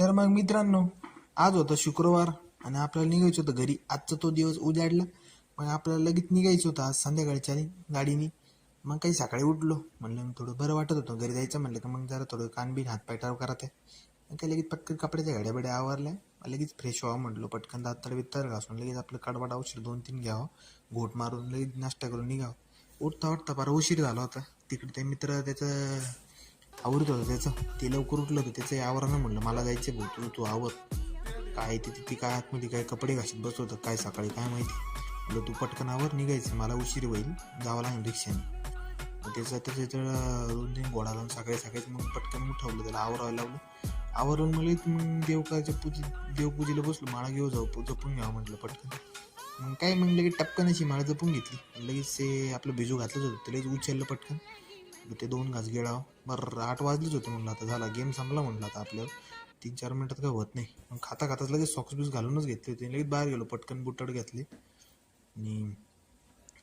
तर मग मित्रांनो, आज होता शुक्रवार आणि आपल्याला निघायचं होतं घरी. आजचा तो दिवस उजाडला. मग आपल्याला लगेच निघायचं होतं आज संध्याकाळच्या गाडीने. मग काही सकाळी उठलो, म्हणलं मग थोडं बरं वाटत होतं घरी जायचं म्हणलं, का मग जरा थोडं कानबीन हातपाय टाव करत आहे. मग काही लगेच पटकन कपड्याच्या घड्या बड्या आवरल्या, लगेच फ्रेश व्हावं म्हटलं, पटकन दात बित्तर घासून लगेच आपलं कडबाट औषध 2-3 घ्यावं, घोट मारून लगेच नाश्ता करून निघावं. उठता उठता फार उशीर झाला होता. तिकडे ते मित्र त्याचं आवरत होतं, त्याचं ते लवकर उठलं होतं, त्याचं आवरानं म्हणलं मला जायचं भाऊ, तू आवर. काय ती काय आतमध्ये काय कपडे घासत बसत होतं काय सकाळी काय माहिती. म्हणलं तू पटकन आवर, निघायचं मला उशीर होईल, जावं लागेल रिक्षाने. मग त्याचं 2-3 घोडा लावून सकाळी सकाळीच मग पटकन उठवलं, त्याला आवरायला लावलं. आवरून मग देवपूजेला बसलो, माळा घेऊ जाऊ जपून घ्यावं म्हटलं पटकन. मग काय मग लगेच टपकन अशी माळा जपून घेतली, लगेच ते आपलं बिजू घातलंच होतं, ते लगेच उचललं पटकन. ते 2 घास गिळावं. बरं 8 वाजलेच होते, म्हणलं आता झाला गेम संपला म्हणलं, आता आपल्यावर 3-4 मिनिटात काय होत नाही. मग खाता खाताच लगेच सॉक्स बीस घालूनच घेतले होते, लगेच बाहेर गेलो, पटकन बुटाड घेतले आणि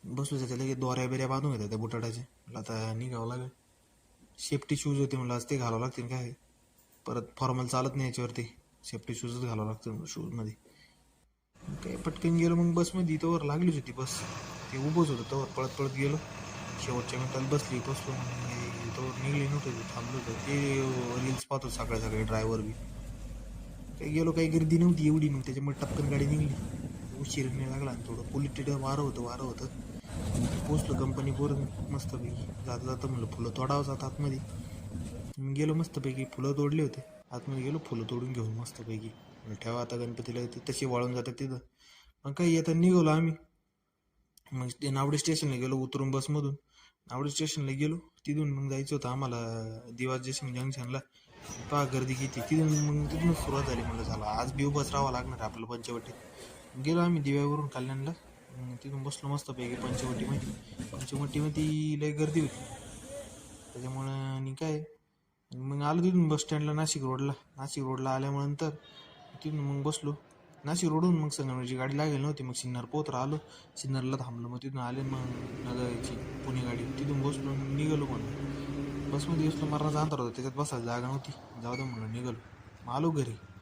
बसलो. त्याच्या लगेच दोऱ्या बिऱ्या बांधून घेतात त्या बुटाडाचे. म्हणलं आता निघावं लागेल. सेफ्टी शूज होते म्हणलं, आज ते घालावं लागतील, काय परत फॉर्मल चालत नाही याच्यावरती, सेफ्टी शूजच घालावं लागतं शूजमध्ये. काय पटकन गेलो मग बसमध्ये, तोवर लागलीच होती बस, ते उभंच होतं, तोवर पळत पळत गेलो. शेवटच्या मिनिटाला बसलो, तोवर निघली नव्हतं, थांबलो होतं. ते रील्स पाहतो सकाळी सकाळी ड्रायव्हर बी. काही गेलो, काही गर्दी नव्हती एवढी, मग त्याच्यामुळे टपकन गाडी निघली. उशीर नाही लागला. थोडं पोलिटिड वारं होतं. पोचलो कंपनीवर मस्तपैकी. जाता जाता म्हणलं फुलं तोडावं जात आतमध्ये. गेलो मस्तपैकी, फुलं तोडले होते, आतमध्ये गेलो फुलं तोडून घेऊन मस्तपैकी. ठेवा आता गणपतीला तसे वाळून जातात तिथं. मग काही येता निघालो आम्ही. मग ते नावडे स्टेशनला गेलो, उतरून बसमधून नावडे स्टेशनला गेलो. तिथून मग जायचं होतं आम्हाला दिवास जंक्शनला. पहा गर्दी किती. तिथूनच सुरुवात झाली. म्हणलं झाला आज बी उभाच राहावं लागणार आपलं पंचवटीत. गेलो आम्ही दिव्यावरून कल्याणला. तिथून बसलो मस्तपैकी पंचवटीमध्ये लय गर्दी होती, त्याच्यामुळं आणि काय मग आलो तिथून बस स्टँडला. नाशिक रोडला आल्यानंतर तिथून मग बसलो. नाशिक रोडून मग संगमनेरची गाडी लागेल नव्हती, मग सिन्नर पोहोच आलो. सिन्नरला थांबलो, मग तिथून आले मग नगरची पुणे गाडी. तिथून बसलो निघालो. म्हणून बसमध्ये बसलो, मरणाचा अंतर होता, त्याच्यात बसायला जागा नव्हती, जाऊ दे म्हणून निघालो. मग आलो घरी.